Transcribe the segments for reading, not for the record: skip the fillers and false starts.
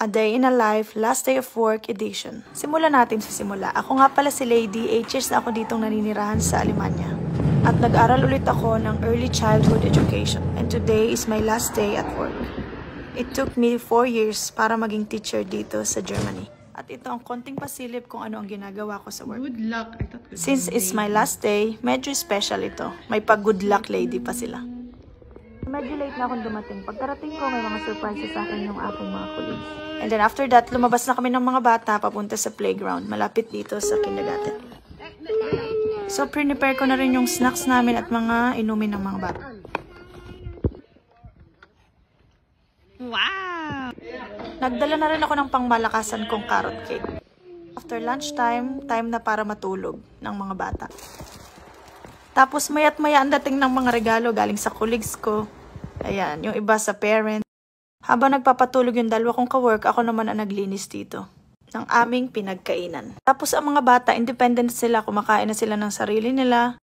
A Day in a Life, Last Day of Work Edition. Simulan natin sa simula. Ako nga pala si Lady, 8 years na ako ditong naninirahan sa Alemanya. At nag-aral ulit ako ng Early Childhood Education. And today is my last day at work. It took me 4 years para maging teacher dito sa Germany. At ito ang konting pasilip kung ano ang ginagawa ko sa work. Good luck. Since it's my last day, medyo special ito. May pag-good luck lady pa sila. Medyo late na akong dumating. Pagkarating ko, may mga surprises sa akin yung aking mga colleagues. And then after that, lumabas na kami ng mga bata papunta sa playground, malapit dito sa kindergarten. So, prepare ko na rin yung snacks namin at mga inumin ng mga bata. Wow! Nagdala na rin ako ng pangmalakasan kong carrot cake. After lunchtime, time na para matulog ng mga bata. Tapos maya't maya ang dating ng mga regalo galing sa colleagues ko. Ayan, yung iba sa parent. Habang nagpapatulog yung dalawa kong kawork, ako naman ang naglinis dito ng aming pinagkainan. Tapos ang mga bata, independent sila, kumakain na sila ng sarili nila.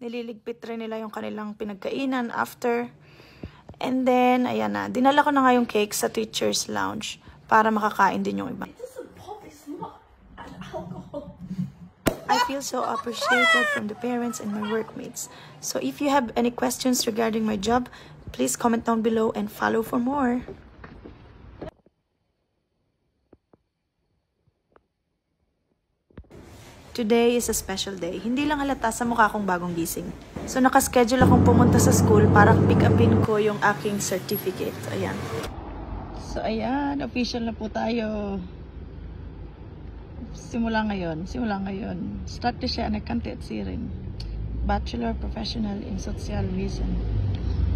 Nililigpit rin nila yung kanilang pinagkainan after. And then, ayan na, dinala ko na nga yung cake sa teacher's lounge para makakain din yung iba. I feel so appreciated from the parents and my workmates. So if you have any questions regarding my job, please comment down below and follow for more. Today is a special day. Hindi lang halata sa mukha kong bagong gising. So nakaschedule akong pumunta sa school para pick upin ko yung aking certificate. Ayan. So ayan, official na po tayo. Simula ngayon. Start na siya, nagkante at sirin. Bachelor Professional in Social Mission.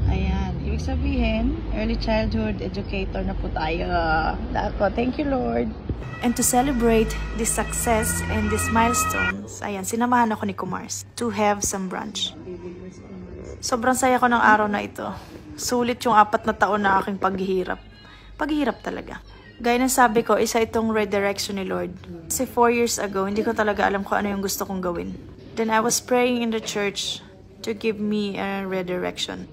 Ayan, ibig sabihin, Early Childhood Educator na po tayo. Dako, thank you Lord. And to celebrate this success and these milestones, ayan, sinamahan ako ni Kumars to have some brunch. Sobrang saya ko ng araw na ito. Sulit yung 4 na taon na aking paghihirap. Paghihirap talaga. Gaya ng sabi ko, isa itong redirection ni Lord. Kasi 4 years ago, hindi ko talaga alam kung ano yung gusto kong gawin. Then I was praying in the church to give me a redirection.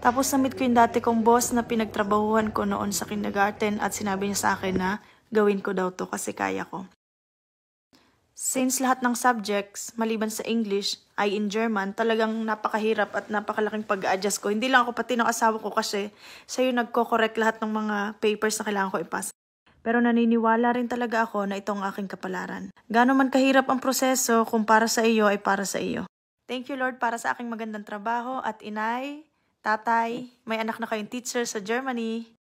Tapos na-meet ko yung dati kong boss na pinagtrabahuhan ko noon sa kindergarten at sinabi niya sa akin na gawin ko daw to kasi kaya ko. Since lahat ng subjects, maliban sa English, ay in German, talagang napakahirap at napakalaking pag-adjust ko. Hindi lang ako, pati ng asawa ko kasi sa'yo nagko-correct lahat ng mga papers na kailangan ko ipasa. Pero naniniwala rin talaga ako na itong aking kapalaran. Gaano man kahirap ang proseso, kung para sa iyo ay para sa iyo. Thank you Lord para sa aking magandang trabaho at inay, tatay, may anak na kayong teacher sa Germany.